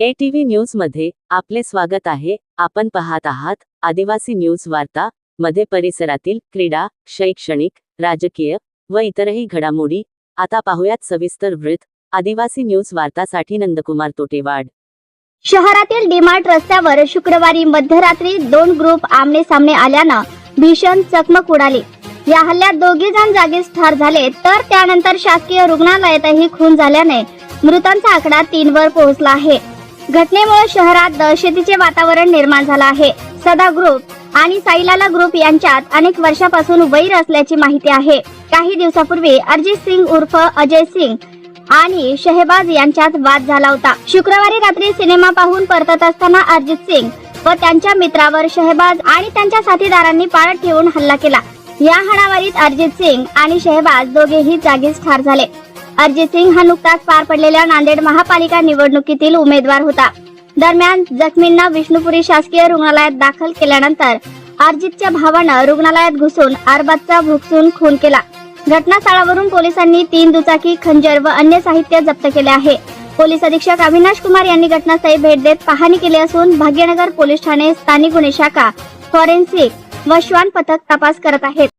ATV news मध्ये आपले स्वागत आहे। आपण पाहत आहात आदिवासी न्यूज वार्ता मध्ये परिसरातील क्रीडा, शैक्षणिक, राजकीय व इतरही घडामोडी। आता पाहूयात सविस्तर वृत्त। आदिवासी न्यूज वार्तासाठी नंदकुमार तोटेवाड। शहरातील डीमार्ट रस्त्यावर शुक्रवारी मध्यरात्री 2 ग्रुप आमने सामने आल्यानं भीषण चकमक उडाली। या हल्ल्यात 2 जण जागीच ठार झाले, तर त्यानंतर शासकीय रुग्णालयातही खून झाल्याने मृतांचा आकडा 3 वर पोहोचला आहे। घटनेमुळे शहरात दहशतीचे वातावरण निर्माण झाले आहे। सदा ग्रुप आणि साईलाला ग्रुप यांच्यात अनेक वर्षापासून वैर असल्याची माहिती आहे। काही दिवसापूर्वी अरिजित सिंग उर्फ अजय सिंग आणि शहबाज यांच्यात वाद झाला होता। शुक्रवारी रात्री सिनेमा पाहून परतत असताना अरिजित सिंग व त्यांच्या मित्रावर शहबाज आणि त्यांच्या साथीदारांनी पाळत ठेवून हल्ला केला। या हाणामारीत अरिजित सिंग आणि शहबाज दोघेही जागीच ठार झाले। अरिजित सिंग हा नुकताच पार पडलेल्या नांदेड महापालिका निवडणुकीतील उमेदवार होता। दरम्यान जखमींना विष्णुपुरी शासकीय रुग्णालयात दाखल केल्यानंतर अरिजितच्या भावानं रुग्णालयात घुसून अरबाजचा भुकसून खून केला। घटनास्थळावरून पोलिसांनी 3 दुचाकी, खंजर व अन्य साहित्य जप्त केले आहे। पोलीस अधीक्षक अविनाश कुमार यांनी घटनास्थळी भेट देत पाहणी केली असून भाग्यनगर पोलीस ठाणे स्थानिक गुन्हे शाखा, फॉरेन्सिक व श्वान पथक तपास करत आहेत।